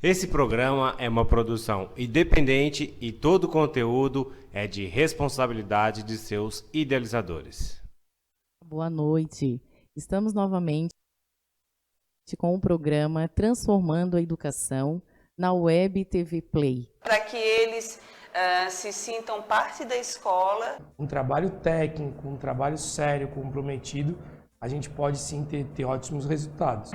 Esse programa é uma produção independente e todo o conteúdo é de responsabilidade de seus idealizadores. Boa noite. Estamos novamente com o programa Transformando a Educação na Web TV Play. Para que eles se sintam parte da escola. Um trabalho técnico, um trabalho sério, comprometido, a gente pode sim ter ótimos resultados.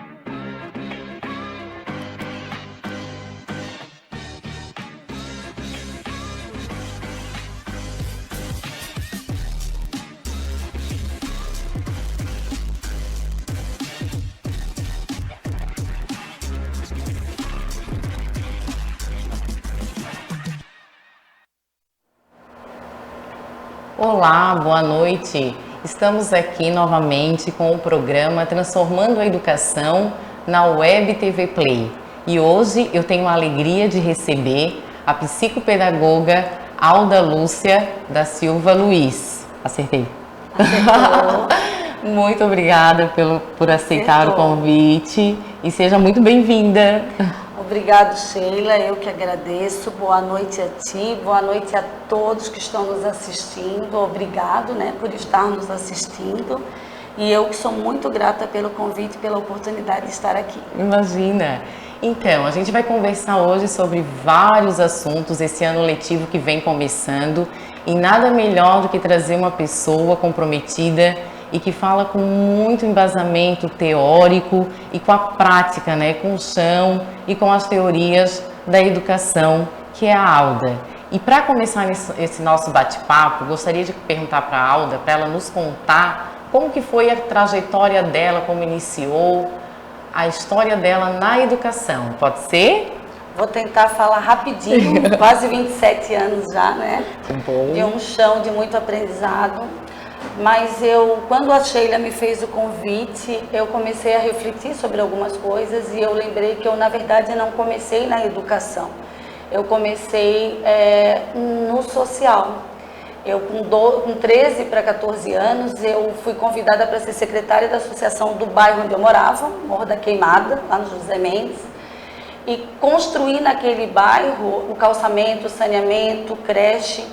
Olá, boa noite. Estamos aqui novamente com o programa Transformando a Educação na Web TV Play. E hoje eu tenho a alegria de receber a psicopedagoga Alda Lúcia da Silva Luiz. Acertei? Muito obrigada por aceitar o convite e seja muito bem-vinda. Obrigado, Sheila, eu que agradeço. Boa noite a ti, boa noite a todos que estão nos assistindo. Obrigado, por estar nos assistindo. E eu que sou muito grata pelo convite e pela oportunidade de estar aqui. Imagina! Então, a gente vai conversar hoje sobre vários assuntos, esse ano letivo que vem começando, e nada melhor do que trazer uma pessoa comprometida e que fala com muito embasamento teórico e com a prática, com o chão e com as teorias da educação, que é a Alda. E para começar esse nosso bate-papo, gostaria de perguntar para a Alda, para ela nos contar como que foi a trajetória dela, como iniciou a história dela na educação. Pode ser? Vou tentar falar rapidinho, quase 27 anos já, de um chão de muito aprendizado. Mas quando a Sheila me fez o convite, eu comecei a refletir sobre algumas coisas e eu lembrei que eu, na verdade, não comecei na educação. Eu comecei no social. Eu, com 13 para 14 anos, eu fui convidada para ser secretária da associação do bairro onde eu morava, Morro da Queimada, lá no José Mendes, e construí naquele bairro o calçamento, o saneamento, creche.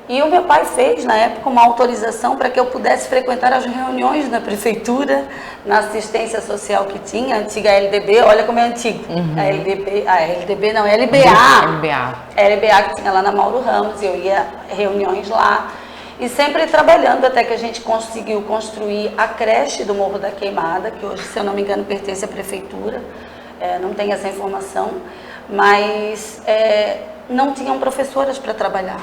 E o meu pai fez, na época, uma autorização para que eu pudesse frequentar as reuniões na prefeitura, na assistência social que tinha, a antiga LDB, olha como é antigo. A LDB não, LBA. LBA que tinha lá na Mauro Ramos, eu ia a reuniões lá. E sempre trabalhando até que a gente conseguiu construir a creche do Morro da Queimada, que hoje, se eu não me engano, pertence à prefeitura, não tenho essa informação, mas não tinham professoras para trabalhar.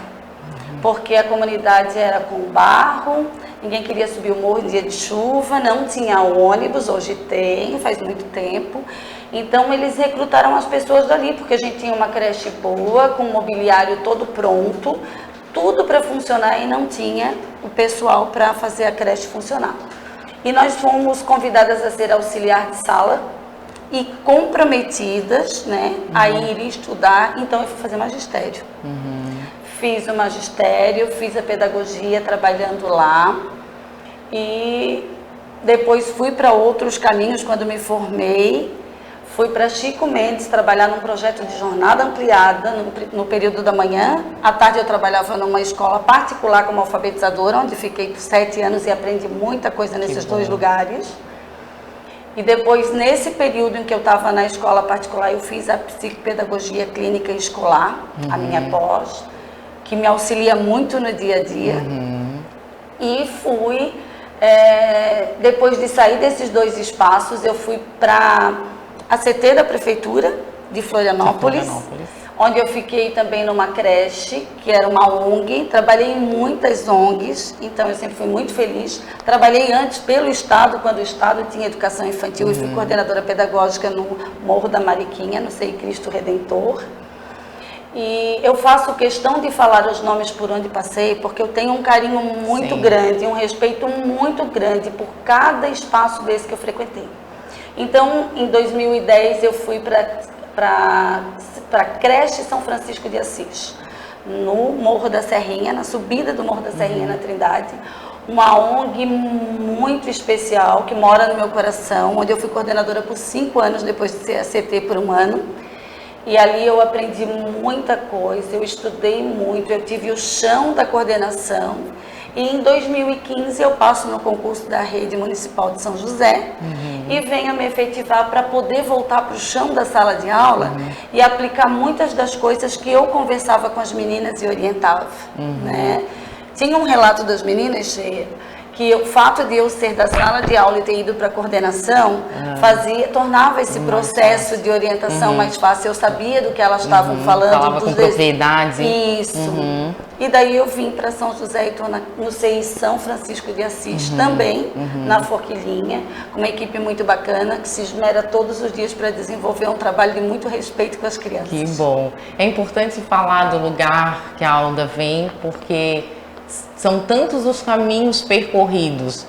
Porque a comunidade era com barro, ninguém queria subir o morro em dia de chuva, não tinha ônibus, hoje tem, faz muito tempo. Então eles recrutaram as pessoas dali, porque a gente tinha uma creche boa, com o mobiliário todo pronto, tudo para funcionar e não tinha o pessoal para fazer a creche funcionar. E nós fomos convidadas a ser auxiliar de sala e comprometidas, a ir estudar, então eu fui fazer magistério. Fiz o magistério, fiz a pedagogia trabalhando lá e depois fui para outros caminhos quando me formei. Fui para Chico Mendes trabalhar num projeto de jornada ampliada no período da manhã. À tarde eu trabalhava numa escola particular como alfabetizadora, onde fiquei por 7 anos e aprendi muita coisa nesses dois lugares. E depois, nesse período em que eu estava na escola particular, eu fiz a psicopedagogia clínica escolar, a minha pós, que me auxilia muito no dia a dia. E fui, depois de sair desses dois espaços, eu fui para a CT da Prefeitura de Florianópolis, onde eu fiquei também numa creche, que era uma ONG. Trabalhei em muitas ONGs, então eu sempre fui muito feliz. Trabalhei antes pelo Estado, quando o Estado tinha educação infantil, e fui coordenadora pedagógica no Morro da Mariquinha, no CEI Cristo Redentor. E eu faço questão de falar os nomes por onde passei, porque eu tenho um carinho muito grande, um respeito muito grande por cada espaço desse que eu frequentei. Então, em 2010, eu fui para a creche São Francisco de Assis, no Morro da Serrinha, na subida do Morro da Serrinha, na Trindade. Uma ONG muito especial, que mora no meu coração, onde eu fui coordenadora por 5 anos, depois de ser a CT por 1 ano. E ali eu aprendi muita coisa, eu estudei muito, eu tive o chão da coordenação. E em 2015 eu passo no concurso da Rede Municipal de São José e venho a me efetivar para poder voltar para o chão da sala de aula e aplicar muitas das coisas que eu conversava com as meninas e orientava. Né? Tinha um relato das meninas, que o fato de eu ser da sala de aula e ter ido para a coordenação tornava esse processo de orientação mais fácil. Eu sabia do que elas estavam falando. Falava com propriedade. Isso. E daí eu vim para São José e estou no CI São Francisco de Assis também, na Forquilinha, com uma equipe muito bacana que se esmera todos os dias para desenvolver um trabalho de muito respeito com as crianças. Que bom. É importante falar do lugar que a Alda vem, porque são tantos os caminhos percorridos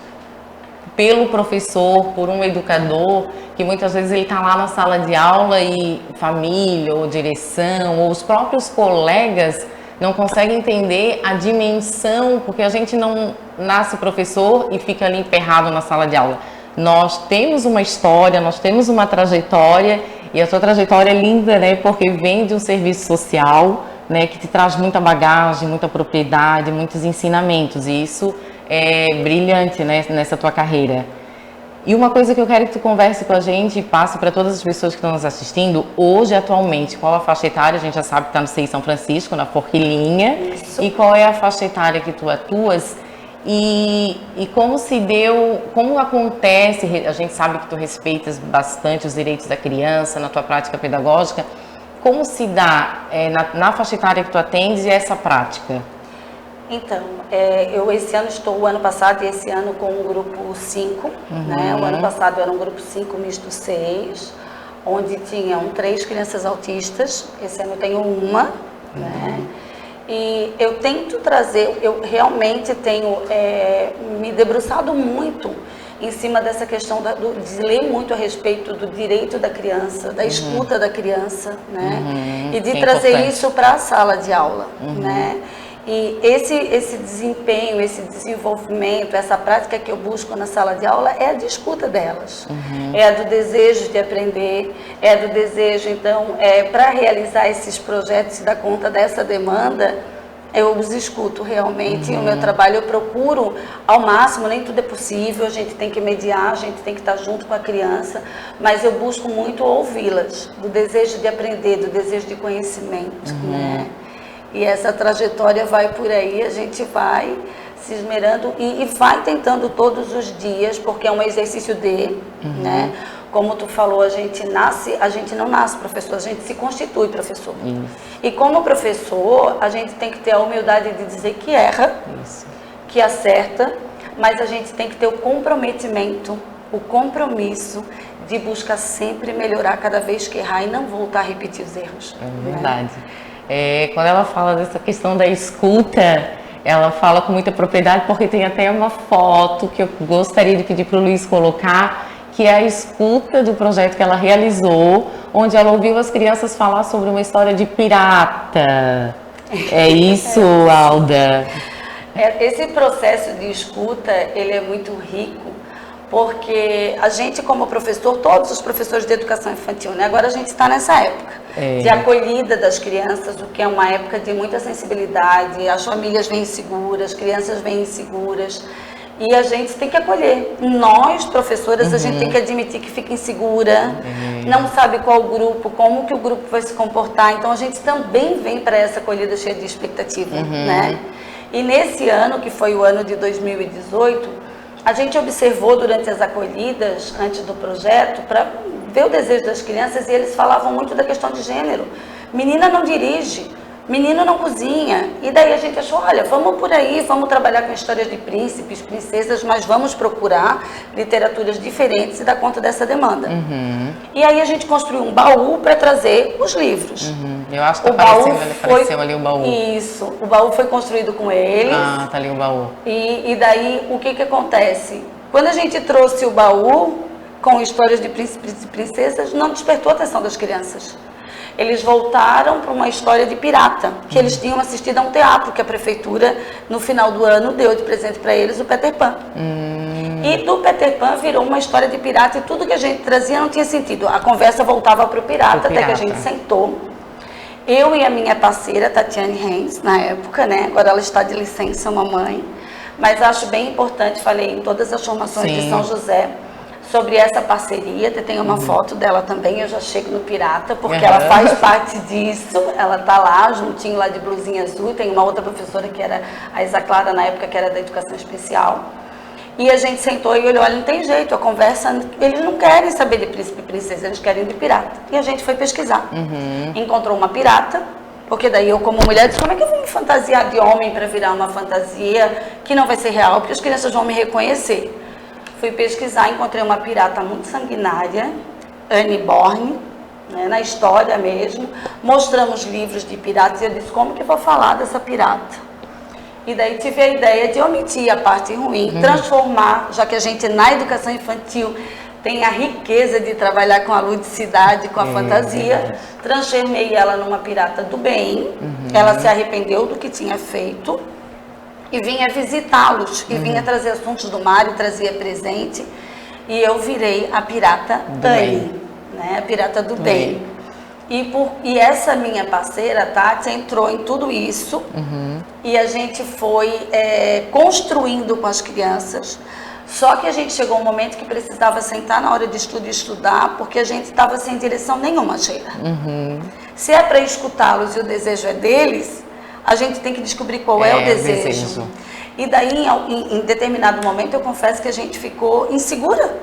pelo professor, por um educador, que muitas vezes ele está lá na sala de aula e família, ou direção, ou os próprios colegas não conseguem entender a dimensão, porque a gente não nasce professor e fica ali emperrado na sala de aula. Nós temos uma história, nós temos uma trajetória, e a sua trajetória é linda, né? Porque vem de um serviço social, né, que te traz muita bagagem, muita propriedade, muitos ensinamentos, e isso é brilhante, né, nessa tua carreira. E uma coisa que eu quero que tu converse com a gente e passe para todas as pessoas que estão nos assistindo, hoje, atualmente, qual a faixa etária? A gente já sabe que está no CI São Francisco, na Forquilinha. Isso. E qual é a faixa etária que tu atuas? E como se deu, como acontece, a gente sabe que tu respeitas bastante os direitos da criança na tua prática pedagógica. Como se dá na faixa etária que tu atendes essa prática? Então, eu esse ano estou, o ano passado e esse ano com o grupo 5, né? O ano passado era um grupo 5 misto 6, onde tinham 3 crianças autistas, esse ano eu tenho uma, né? E eu tento trazer, eu realmente tenho me debruçado muito em cima dessa questão de ler muito a respeito do direito da criança, da escuta da criança, né? E de trazer isso para a sala de aula, né? E esse desempenho, esse desenvolvimento, essa prática que eu busco na sala de aula é a de escuta delas. É a do desejo de aprender, é a do desejo, então, para realizar esses projetos e dar conta dessa demanda, eu os escuto realmente, o meu trabalho eu procuro ao máximo, nem tudo é possível, a gente tem que mediar, a gente tem que estar junto com a criança, mas eu busco muito ouvi-las, do desejo de aprender, do desejo de conhecimento, né? E essa trajetória vai por aí, a gente vai se esmerando e vai tentando todos os dias, porque é um exercício né? Como tu falou, a gente não nasce professor, a gente se constitui professor. E como professor, a gente tem que ter a humildade de dizer que erra, que acerta, mas a gente tem que ter o comprometimento, o compromisso de buscar sempre melhorar cada vez que errar e não voltar a repetir os erros. É verdade. Né? Quando ela fala dessa questão da escuta, ela fala com muita propriedade, porque tem até uma foto que eu gostaria de pedir para o Luiz colocar, que é a escuta do projeto que ela realizou, onde ela ouviu as crianças falar sobre uma história de pirata. É isso, Alda? Esse processo de escuta, ele é muito rico, porque a gente como professor, todos os professores de educação infantil, né? Agora a gente está nessa época de acolhida das crianças, o que é uma época de muita sensibilidade, as famílias vêm inseguras, as crianças vêm inseguras, e a gente tem que acolher. Nós, professoras, a gente tem que admitir que fica insegura, não sabe qual grupo, como que o grupo vai se comportar, então a gente também vem para essa acolhida cheia de expectativa, né? E nesse ano, que foi o ano de 2018, a gente observou durante as acolhidas, antes do projeto, para ver o desejo das crianças, e eles falavam muito da questão de gênero. Menina não dirige, menino não cozinha. E daí a gente achou, olha, vamos por aí, vamos trabalhar com histórias de príncipes, princesas, mas vamos procurar literaturas diferentes e dar conta dessa demanda. E aí a gente construiu um baú para trazer os livros. Eu acho que apareceu ali o baú. Isso, o baú foi construído com eles. Ah, tá ali o baú. E daí, o que acontece? Quando a gente trouxe o baú com histórias de príncipes e princesas, não despertou a atenção das crianças. Eles voltaram para uma história de pirata, que eles tinham assistido a um teatro que a prefeitura, no final do ano, deu de presente para eles o Peter Pan. E do Peter Pan virou uma história de pirata e tudo que a gente trazia não tinha sentido. A conversa voltava para o pirata, até que a gente sentou. Eu e a minha parceira, Tatiane Reis, na época, né? Agora ela está de licença, mamãe. Mas acho bem importante, falei em todas as formações de São José, sobre essa parceria. Tem uma foto dela também, eu já chego no pirata, porque ela faz parte disso. Ela tá lá, juntinho lá de blusinha azul. Tem uma outra professora que era a Isa Clara, na época, que era da educação especial. E a gente sentou e olhou, olha, não tem jeito, a conversa, eles não querem saber de príncipe e princesa, eles querem de pirata. E a gente foi pesquisar. Encontrou uma pirata, porque daí eu como mulher disse, como é que eu vou me fantasiar de homem para virar uma fantasia que não vai ser real, porque as crianças vão me reconhecer. Fui pesquisar, encontrei uma pirata muito sanguinária, Anne Born, né, na história mesmo. Mostramos livros de piratas e eu disse, como que eu vou falar dessa pirata? E daí tive a ideia de omitir a parte ruim, transformar, já que a gente na educação infantil tem a riqueza de trabalhar com a ludicidade, com a fantasia, transformei ela numa pirata do bem. Ela se arrependeu do que tinha feito e vinha visitá-los, e vinha trazer assuntos do mar e trazia presente. E eu virei a pirata Anne, né? A pirata do bem. E essa minha parceira, Tati, entrou em tudo isso e a gente foi construindo com as crianças. Só que a gente chegou um momento que precisava sentar na hora de estudo e estudar, porque a gente estava sem direção nenhuma, Sheila. Se é para escutá-los e o desejo é deles, a gente tem que descobrir qual é o desejo. E daí, em determinado momento, eu confesso que a gente ficou insegura.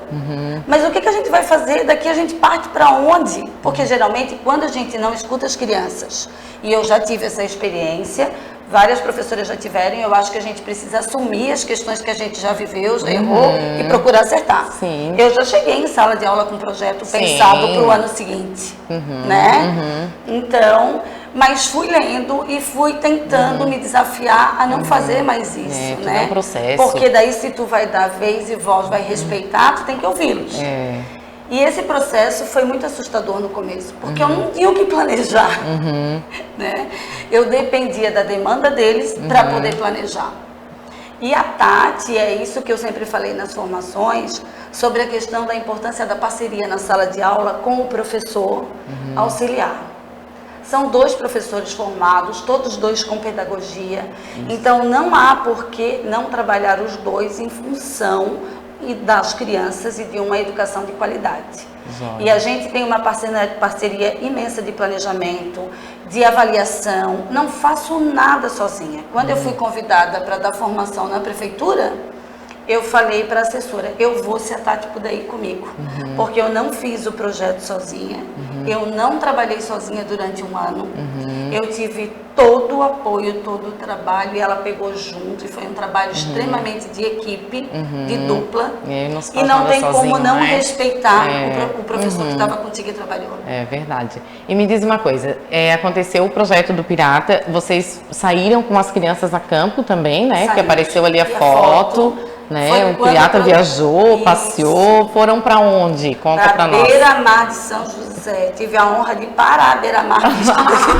Mas o que a gente vai fazer? Daqui a gente parte para onde? Porque geralmente, quando a gente não escuta as crianças, e eu já tive essa experiência, várias professoras já tiveram, eu acho que a gente precisa assumir as questões que a gente já viveu, já errou, e procurar acertar. Eu já cheguei em sala de aula com um projeto pensado para o ano seguinte, né? Então, mas fui lendo e fui tentando me desafiar a não fazer mais isso, né? É um processo. Porque daí se tu vai dar vez e voz, vai respeitar, tu tem que ouvi-los. E esse processo foi muito assustador no começo, porque eu não tinha o que planejar, né? Eu dependia da demanda deles para poder planejar. E a Tati, é isso que eu sempre falei nas formações, sobre a questão da importância da parceria na sala de aula com o professor auxiliar. São 2 professores formados, todos 2 com pedagogia, então não há por que não trabalhar os 2 em função das crianças e de uma educação de qualidade. E a gente tem uma parceria imensa de planejamento, de avaliação. Não faço nada sozinha. Quando eu fui convidada para dar formação na prefeitura, eu falei para a assessora, eu vou se a Tati puder ir comigo, porque eu não fiz o projeto sozinha, eu não trabalhei sozinha durante um ano, eu tive todo o apoio, todo o trabalho, e ela pegou junto, e foi um trabalho extremamente de equipe, de dupla, e não tem como não respeitar o professor que estava contigo e trabalhou. É verdade. E me diz uma coisa, aconteceu o projeto do Pirata, vocês saíram com as crianças a campo também, né? Porque apareceu ali a foto. Né? O pirata viajou, passeou, foram para onde? Conta para nós. Beira-Mar de São José. Tive a honra de parar a Beira-Mar de São José.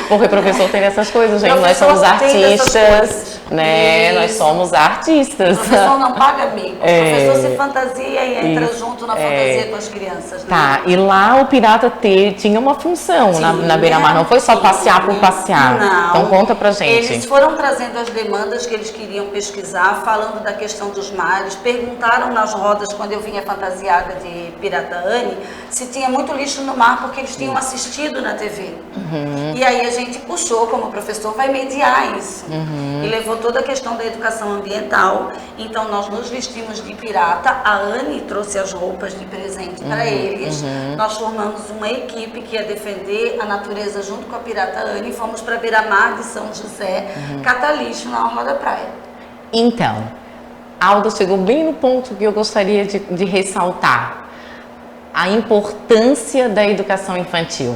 Porque professor tem essas coisas, gente. Nós somos artistas, né? Isso. Nós somos artistas. O professor não paga amigo. O professor se fantasia e entra junto na fantasia com as crianças. Né? Tá, e lá o pirata tinha uma função na Beira-Mar, não foi só passear por passear. Não. Então conta pra gente. Eles foram trazendo as demandas que eles queriam pesquisar, falando da questão dos mares, perguntaram nas rodas, quando eu vinha fantasiada de Pirata Anne, se tinha muito lixo no mar, porque eles tinham assistido na TV. E aí a gente puxou, como professor, vai mediar isso. E levou toda a questão da educação ambiental. Então nós nos vestimos de pirata, a Anne trouxe as roupas de presente para eles. Nós formamos uma equipe que ia defender a natureza junto com a Pirata Anne e fomos para Beira-Mar de São José, catar lixo na orla da praia. Então, Alda chegou bem no ponto que eu gostaria de ressaltar. A importância da educação infantil.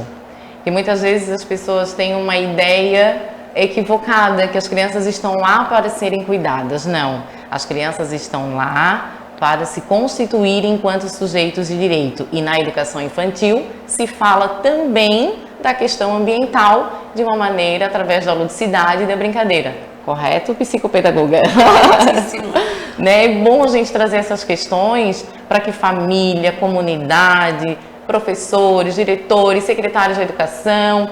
E muitas vezes as pessoas têm uma ideia equivocada, que as crianças estão lá para serem cuidadas. Não, as crianças estão lá para se constituírem enquanto sujeitos de direito. E na educação infantil se fala também da questão ambiental de uma maneira através da ludicidade e da brincadeira. correto? Psicopedagoga. Corretíssimo. Né? É bom a gente trazer essas questões para que família, comunidade, professores, diretores, secretários de educação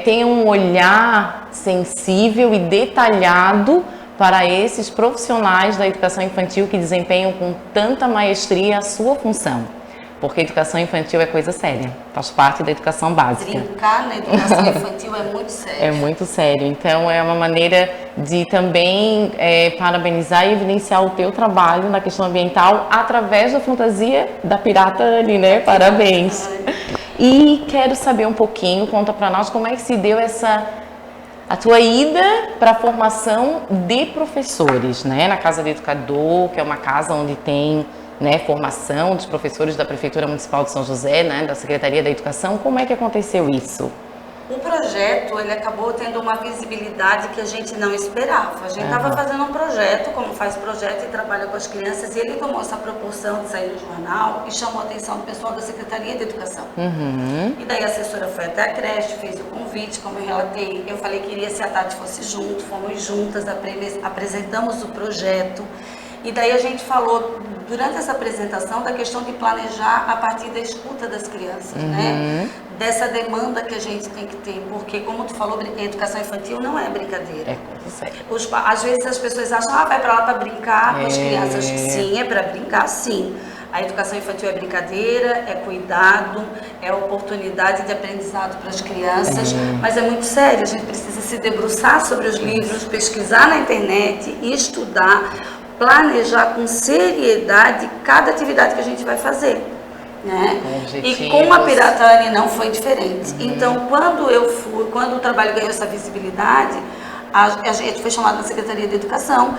tenham um olhar sensível e detalhado para esses profissionais da educação infantil que desempenham com tanta maestria a sua função. Porque educação infantil é coisa séria, faz parte da educação básica. Brincar na educação infantil é muito sério. É muito sério, então é uma maneira de também parabenizar e evidenciar o teu trabalho na questão ambiental através da fantasia da pirata ali, né? Parabéns! E quero saber um pouquinho, conta para nós como é que se deu a tua ida para a formação de professores, né? Na Casa do Educador, que é uma casa onde tem formação dos professores da Prefeitura Municipal de São José, né, da Secretaria da Educação. Como é que aconteceu isso? O projeto, ele acabou tendo uma visibilidade que a gente não esperava. A gente estava fazendo um projeto, como faz projeto e trabalha com as crianças, e ele tomou essa proporção de sair no jornal e chamou a atenção do pessoal da Secretaria de Educação. E daí a assessora foi até a creche, fez o convite, como eu relatei, eu falei que iria se a Tati fosse junto, fomos juntas, apresentamos o projeto. E daí a gente falou, durante essa apresentação, da questão de planejar a partir da escuta das crianças, né? Dessa demanda que a gente tem que ter, porque, como tu falou, a educação infantil não é brincadeira. Às vezes as pessoas acham, vai pra lá pra brincar com as crianças. Sim, é pra brincar, sim. A educação infantil é brincadeira, é cuidado, é oportunidade de aprendizado para as crianças, mas é muito sério, a gente precisa se debruçar sobre os livros, pesquisar na internet e estudar, planejar com seriedade cada atividade que a gente vai fazer, né? E com a Piratane não foi diferente. Então, quando o trabalho ganhou essa visibilidade, a gente foi chamado na Secretaria de Educação,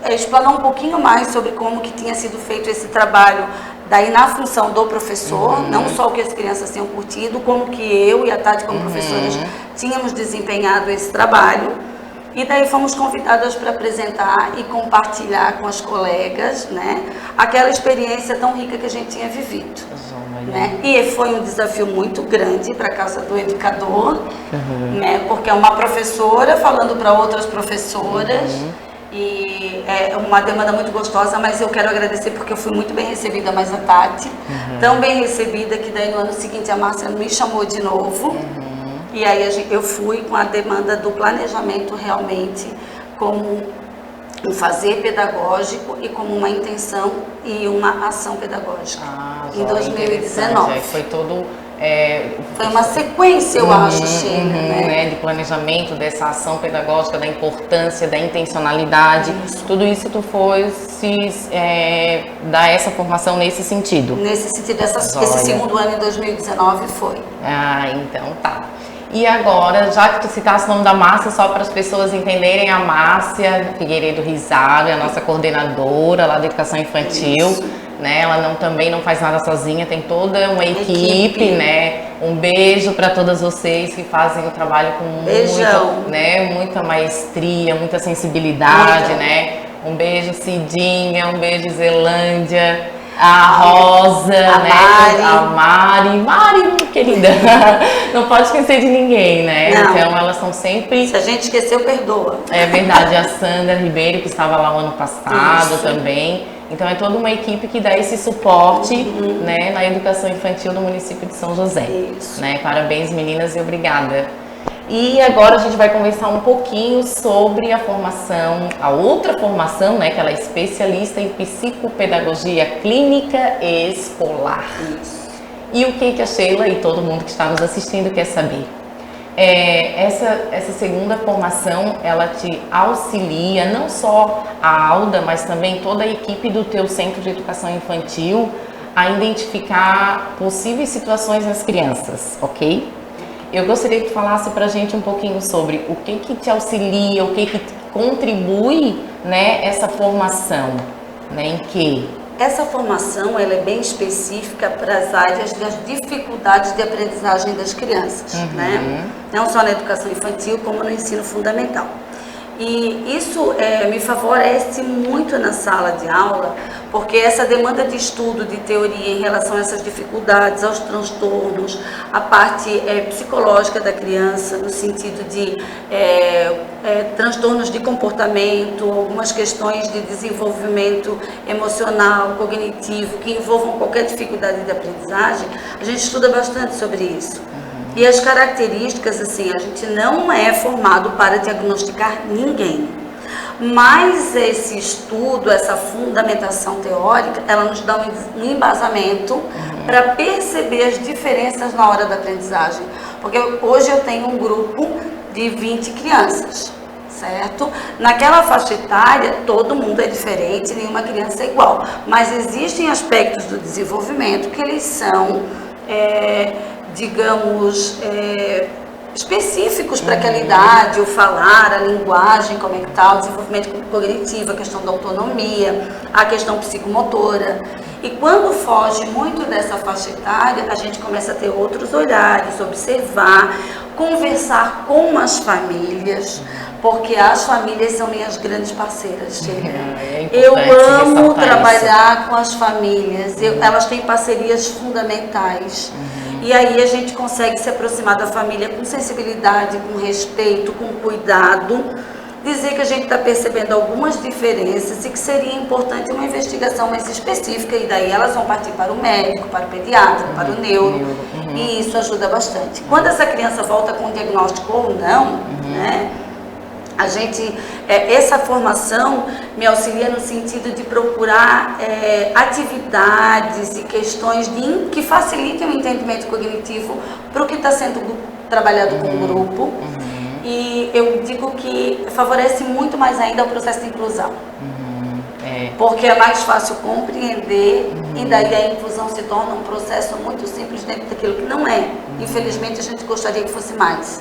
explanar um pouquinho mais sobre como que tinha sido feito esse trabalho, daí na função do professor, não só o que as crianças tinham curtido, como que eu e a Tati como professores tínhamos desempenhado esse trabalho. E daí fomos convidadas para apresentar e compartilhar com as colegas, né, aquela experiência tão rica que a gente tinha vivido. Né? E foi um desafio muito grande para a Casa do Educador, né, porque é uma professora falando para outras professoras, e é uma demanda muito gostosa, mas eu quero agradecer porque eu fui muito bem recebida, mas a Tati, tão bem recebida que daí no ano seguinte a Márcia me chamou de novo. E aí eu fui com a demanda do planejamento realmente como um fazer pedagógico e como uma intenção e uma ação pedagógica em 2019. Foi todo... Foi uma sequência, eu acho, Sheila, né? De planejamento dessa ação pedagógica, da importância, da intencionalidade. Tudo isso tu foi dar essa formação nesse sentido? Nesse sentido, esse segundo ano em 2019 foi. Então tá. E agora, já que tu citasse o nome da Márcia, só para as pessoas entenderem, a Márcia Figueiredo Rizário é a nossa coordenadora lá da Educação Infantil, né? Ela também não faz nada sozinha, tem toda uma equipe, né? Um beijo para todas vocês que fazem o trabalho com muita maestria, muita sensibilidade, né? Um beijo Cidinha, um beijo Zelândia. A Rosa, a Mari, querida, não pode esquecer de ninguém, né? Não. Então elas são sempre... Se a gente esqueceu, perdoa. É verdade, a Sandra Ribeiro, que estava lá o ano passado também. Então é toda uma equipe que dá esse suporte, né, na educação infantil do município de São José. Né? Parabéns, meninas, e obrigada. E agora a gente vai conversar um pouquinho sobre a formação, a outra formação, né, que ela é especialista em psicopedagogia clínica e escolar. E o que a Sheila e todo mundo que está nos assistindo quer saber? Essa segunda formação, ela te auxilia, não só a Alda, mas também toda a equipe do teu Centro de Educação Infantil, a identificar possíveis situações nas crianças, ok? Eu gostaria que tu falasse pra gente um pouquinho sobre o que te auxilia, o que contribui, né, essa formação, né, em que? Essa formação, ela é bem específica para as áreas das dificuldades de aprendizagem das crianças, né? Não só na educação infantil, como no ensino fundamental. E isso me favorece muito na sala de aula, porque essa demanda de estudo, de teoria em relação a essas dificuldades, aos transtornos, a parte psicológica da criança, no sentido de transtornos de comportamento, algumas questões de desenvolvimento emocional, cognitivo, que envolvam qualquer dificuldade de aprendizagem, a gente estuda bastante sobre isso. E as características, assim, a gente não é formado para diagnosticar ninguém. Mas esse estudo, essa fundamentação teórica, ela nos dá um embasamento para perceber as diferenças na hora da aprendizagem. Porque hoje eu tenho um grupo de 20 crianças, certo? Naquela faixa etária, todo mundo é diferente, nenhuma criança é igual. Mas existem aspectos do desenvolvimento que eles são, digamos, específicos para aquela idade, o falar, a linguagem, como é que está, o desenvolvimento cognitivo, a questão da autonomia, a questão psicomotora. E quando foge muito dessa faixa etária, a gente começa a ter outros olhares, observar, conversar com as famílias, porque as famílias são minhas grandes parceiras, eu amo trabalhar com as famílias, elas têm parcerias fundamentais. E aí a gente consegue se aproximar da família com sensibilidade, com respeito, com cuidado, dizer que a gente está percebendo algumas diferenças e que seria importante uma investigação mais específica, e daí elas vão partir para o médico, para o pediatra, para o neuro, e isso ajuda bastante. Quando essa criança volta com diagnóstico ou não, né, a gente, essa formação me auxilia no sentido de procurar atividades e questões que facilitem o entendimento cognitivo para o que está sendo trabalhado com o grupo. E eu digo que favorece muito mais ainda o processo de inclusão. Porque é mais fácil compreender e daí a inclusão se torna um processo muito simples dentro daquilo que não é. Infelizmente a gente gostaria que fosse mais.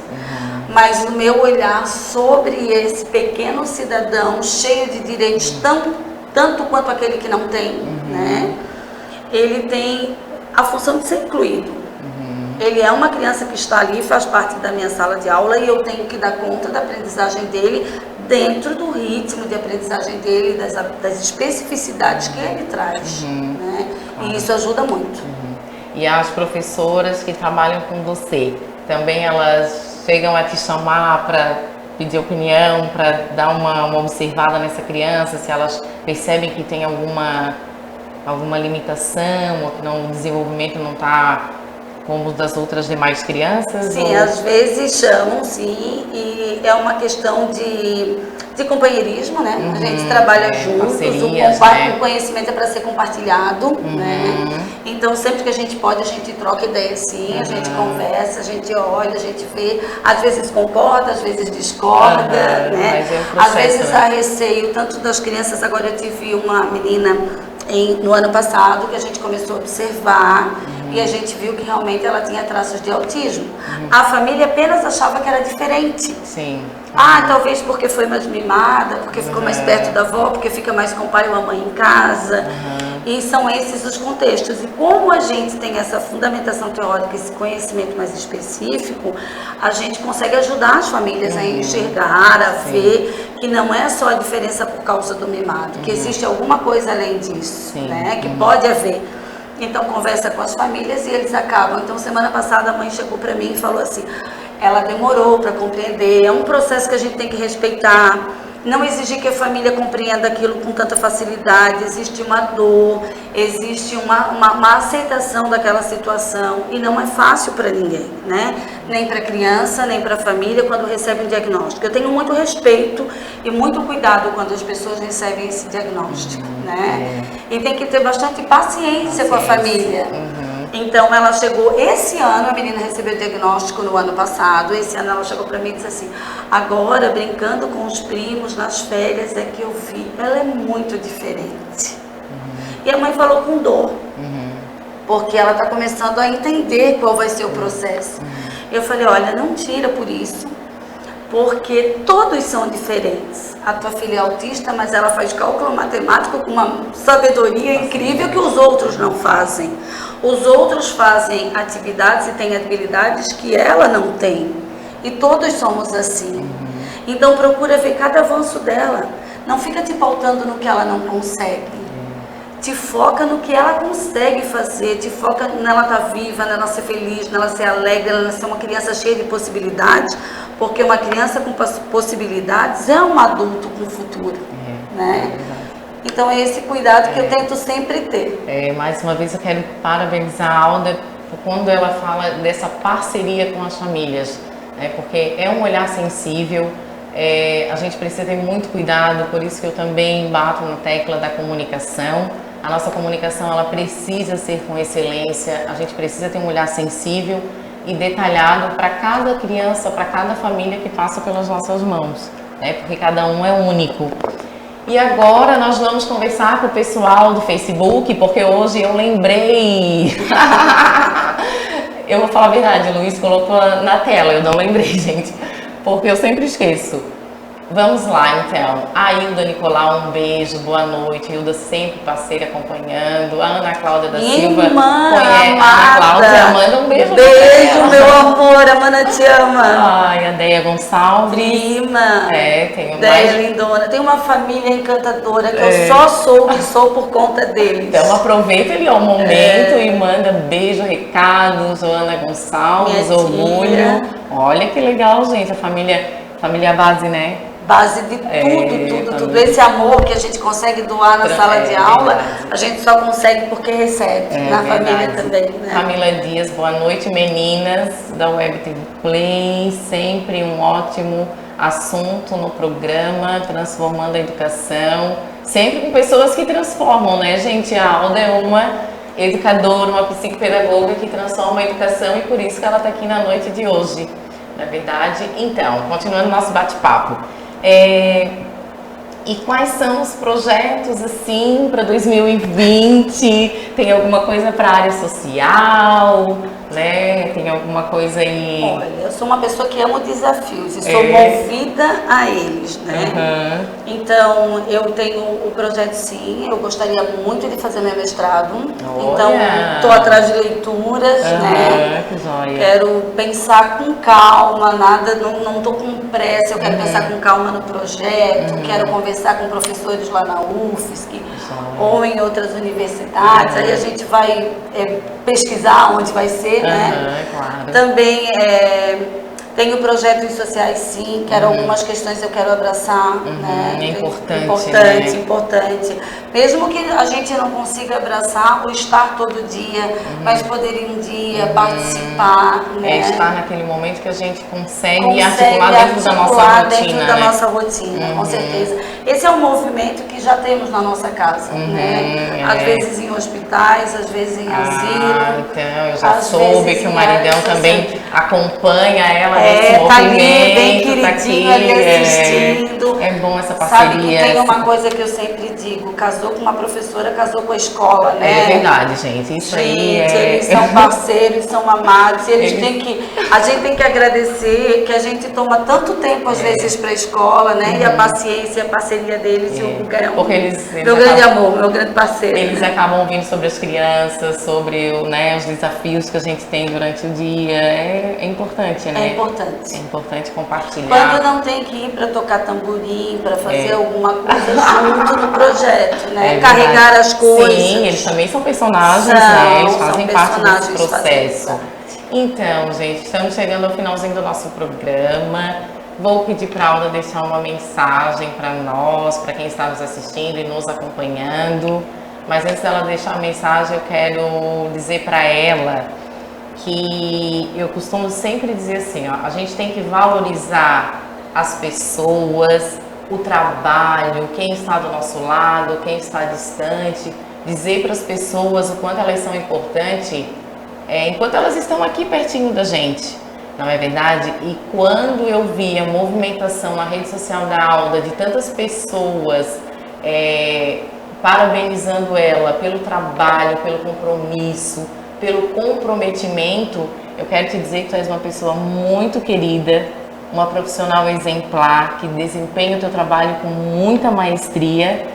Mas o meu olhar sobre esse pequeno cidadão cheio de direitos, tanto quanto aquele que não tem, né? Ele tem a função de ser incluído. Ele é uma criança que está ali, faz parte da minha sala de aula e eu tenho que dar conta da aprendizagem dele dentro do ritmo de aprendizagem dele, das especificidades que ele traz, né? E isso ajuda muito. E as professoras que trabalham com você, também elas chegam a te chamar para pedir opinião, para dar uma observada nessa criança, se elas percebem que tem alguma limitação ou que o desenvolvimento não está como das outras demais crianças? Sim, às vezes chamam, sim, e é uma questão de companheirismo, né? A gente trabalha juntos, o conhecimento é para ser compartilhado, né? Então, sempre que a gente pode, a gente troca ideia, sim, a gente conversa, a gente olha, a gente vê, às vezes concorda, às vezes discorda, né? Às vezes há receio, tanto das crianças, agora eu tive uma menina no ano passado que a gente começou a observar e a gente viu que realmente ela tinha traços de autismo. A família apenas achava que era diferente. Sim. Talvez porque foi mais mimada, porque ficou mais perto da avó, porque fica mais com o pai ou a mãe em casa. E são esses os contextos. E como a gente tem essa fundamentação teórica, esse conhecimento mais específico, a gente consegue ajudar as famílias a enxergar, a ver que não é só a diferença por causa do mimado, que existe alguma coisa além disso, né? Que pode haver. Então conversa com as famílias e eles acabam. Então semana passada a mãe chegou para mim e falou assim, ela demorou para compreender, é um processo que a gente tem que respeitar, não exigir que a família compreenda aquilo com tanta facilidade, existe uma dor, existe uma aceitação daquela situação e não é fácil para ninguém, né? Nem para a criança, nem para a família quando recebe um diagnóstico. Eu tenho muito respeito e muito cuidado quando as pessoas recebem esse diagnóstico, né? E tem que ter bastante paciência com a família. Então ela chegou, esse ano a menina recebeu o diagnóstico no ano passado, esse ano ela chegou para mim e disse assim, agora brincando com os primos nas férias é que eu vi, ela é muito diferente. E a mãe falou com dor, porque ela está começando a entender qual vai ser o processo. Eu falei, olha, não tira por isso, porque todos são diferentes. A tua filha é autista, mas ela faz cálculo matemático com uma sabedoria incrível que os outros não fazem. Os outros fazem atividades e têm habilidades que ela não tem. E todos somos assim. Então procura ver cada avanço dela. Não fica te pautando no que ela não consegue. Te foca no que ela consegue fazer, te foca nela estar viva, nela ser feliz, nela ser alegre, nela ser uma criança cheia de possibilidades, porque uma criança com possibilidades é um adulto com futuro, né? Então é esse cuidado que eu tento sempre ter. Mais uma vez eu quero parabenizar a Alda quando ela fala dessa parceria com as famílias, né? Porque é um olhar sensível. A gente precisa ter muito cuidado, por isso que eu também bato na tecla da comunicação. A nossa comunicação ela precisa ser com excelência, a gente precisa ter um olhar sensível e detalhado para cada criança, para cada família que passa pelas nossas mãos, né? Porque cada um é único. E agora nós vamos conversar com o pessoal do Facebook, porque hoje eu lembrei. Eu vou falar a verdade, o Luiz colocou na tela, eu não lembrei, gente, porque eu sempre esqueço. Vamos lá, então. A Hilda Nicolau, um beijo, boa noite. Hilda sempre parceira acompanhando. A Ana Cláudia da Silva. Irmã, conhece. A Ana Cláudia, manda um beijo. Beijo, meu amor. A Mana te ama. Ai, a Deia Gonçalves. Prima. Tem Deia lindona. Tem uma família encantadora que eu só sou por conta deles. Então aproveita ali o momento e manda beijo, recado. Joana Gonçalves, orgulho. Olha que legal, gente. A família base, né? Base de tudo. Esse amor que a gente consegue doar na sala de aula, a gente só consegue porque recebe. Na família também, né? Camila Dias, boa noite, meninas da Web TV Play. Sempre um ótimo assunto no programa, transformando a educação. Sempre com pessoas que transformam, né, gente? A Alda é uma educadora, uma psicopedagoga que transforma a educação e por isso que ela está aqui na noite de hoje. Na verdade, então, continuando nosso bate-papo, e quais são os projetos assim para 2020? Tem alguma coisa para a área social, né? Tem alguma coisa aí? Olha, eu sou uma pessoa que ama desafios e sou movida a eles, né? Então, eu tenho o projeto sim, eu gostaria muito de fazer meu mestrado. Olha. Então, estou atrás de leituras, né? Que joia. Quero pensar com calma, não estou com pressa, eu quero pensar com calma no projeto, quero conversar com professores lá na UFSC ou em outras universidades, aí a gente vai pesquisar onde vai ser, né? Claro. Também tenho projetos sociais sim, algumas questões eu quero abraçar, né? É importante, importante. Mesmo que a gente não consiga abraçar o estar todo dia, mas poder ir um dia participar, né? Estar naquele momento que a gente consegue articular dentro da nossa rotina, dentro da nossa rotina, com certeza. Esse é um movimento que já temos na nossa casa, né? Às vezes em hospitais, às vezes em asilo. Então, eu já soube que o maridão também acompanha ela nesse movimento. Tá ali, bem queridinho, ali assistindo. É bom essa parceria. Sabe que tem uma coisa que eu sempre digo, casou com uma professora, casou com a escola, né? É verdade, gente. Isso aí eles são parceiros, são amados, a gente tem que agradecer que a gente toma tanto tempo às vezes para a escola, né? E a paciência, a parceria deles e o Guga é meu grande amor, meu grande parceiro. Eles acabam ouvindo sobre as crianças, sobre os desafios que a gente tem durante o dia. É importante, né? É importante. É importante compartilhar. Quando não tem que ir para tocar tamborim, para fazer alguma coisa junto no projeto, né? Carregar as coisas. Sim, eles também são personagens, né? Eles fazem parte desse processo. Então, gente, estamos chegando ao finalzinho do nosso programa. Vou pedir para a Alda deixar uma mensagem para nós, para quem está nos assistindo e nos acompanhando. Mas antes dela deixar a mensagem, eu quero dizer para ela que eu costumo sempre dizer assim, ó, a gente tem que valorizar as pessoas, o trabalho, quem está do nosso lado, quem está distante, dizer para as pessoas o quanto elas são importantes enquanto elas estão aqui pertinho da gente, não é verdade? E quando eu vi a movimentação na rede social da Alda de tantas pessoas parabenizando ela pelo trabalho, pelo compromisso, pelo comprometimento, eu quero te dizer que tu és uma pessoa muito querida, uma profissional exemplar, que desempenha o teu trabalho com muita maestria.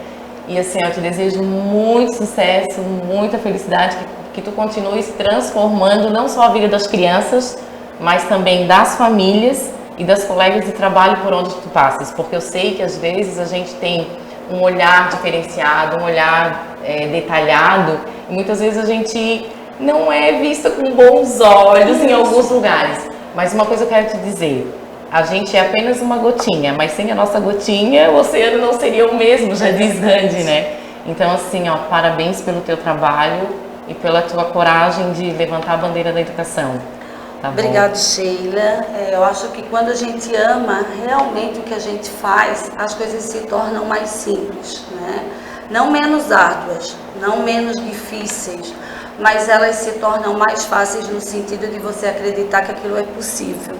E assim, eu te desejo muito sucesso, muita felicidade, que tu continues transformando não só a vida das crianças, mas também das famílias e das colegas de trabalho por onde tu passas, porque eu sei que às vezes a gente tem um olhar diferenciado, um olhar detalhado, e muitas vezes a gente não é vista com bons olhos em alguns lugares. Mas uma coisa eu quero te dizer, a gente é apenas uma gotinha, mas sem a nossa gotinha o oceano não seria o mesmo, já diz Gandhi, né? Então assim, ó, parabéns pelo teu trabalho e pela tua coragem de levantar a bandeira da educação. Tá bom? Obrigada, Sheila. Eu acho que quando a gente ama realmente o que a gente faz, as coisas se tornam mais simples, né? Não menos árduas, não menos difíceis, mas elas se tornam mais fáceis no sentido de você acreditar que aquilo é possível.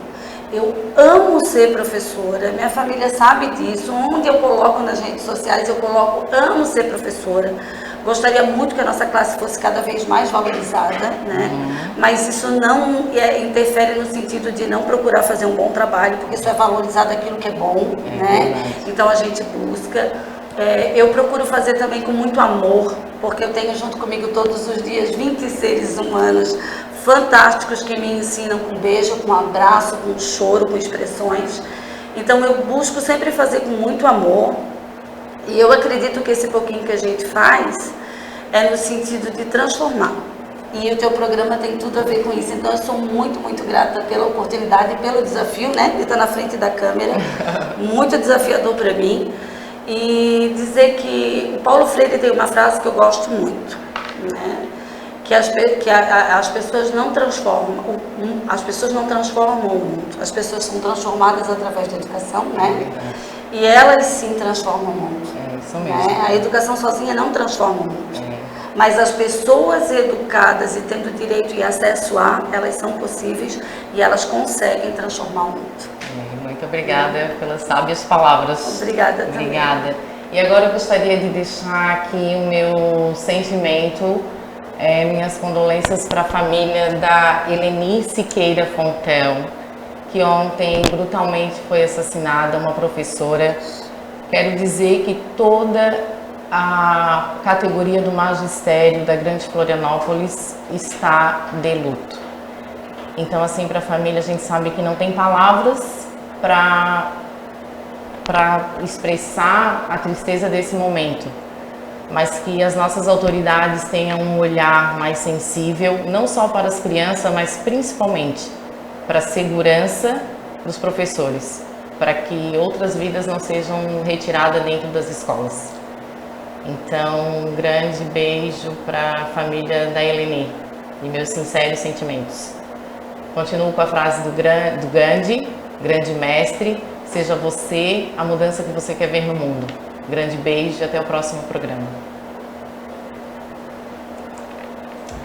Eu amo ser professora, minha família sabe disso. Onde eu coloco nas redes sociais, eu coloco amo ser professora. Gostaria muito que a nossa classe fosse cada vez mais valorizada, né? Mas isso não interfere no sentido de não procurar fazer um bom trabalho, porque isso é valorizado aquilo que é bom, né? Então a gente busca. Eu procuro fazer também com muito amor, porque eu tenho junto comigo todos os dias 20 seres humanos fantásticos que me ensinam com beijo, com abraço, com choro, com expressões. Então eu busco sempre fazer com muito amor. E eu acredito que esse pouquinho que a gente faz é no sentido de transformar. E o teu programa tem tudo a ver com isso. Então eu sou muito, muito grata pela oportunidade e pelo desafio, né? De estar na frente da câmera. Muito desafiador para mim. E dizer que o Paulo Freire tem uma frase que eu gosto muito, né? Que as pessoas não transformam, as pessoas não transformam o mundo. As pessoas são transformadas através da educação, né? E elas sim transformam o mundo. Isso mesmo. Né? A educação sozinha não transforma o mundo. Mas as pessoas educadas e tendo direito e acesso a, elas são possíveis e elas conseguem transformar o mundo. Muito obrigada pelas sábias palavras. Obrigada também. Obrigada. E agora eu gostaria de deixar aqui o meu sentimento, minhas condolências para a família da Eleni Siqueira Fontel, que ontem brutalmente foi assassinada, uma professora. Quero dizer que toda a categoria do magistério da Grande Florianópolis está de luto. Então, assim, para a família, a gente sabe que não tem palavras para expressar a tristeza desse momento, mas que as nossas autoridades tenham um olhar mais sensível, não só para as crianças, mas principalmente para a segurança dos professores, para que outras vidas não sejam retiradas dentro das escolas. Então, um grande beijo para a família da Eleni e meus sinceros sentimentos. Continuo com a frase do Gandhi, grande mestre, seja você a mudança que você quer ver no mundo. Grande beijo e até o próximo programa.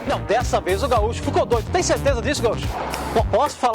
Não, dessa vez o Gaúcho ficou doido. Tem certeza disso, Gaúcho? Posso falar?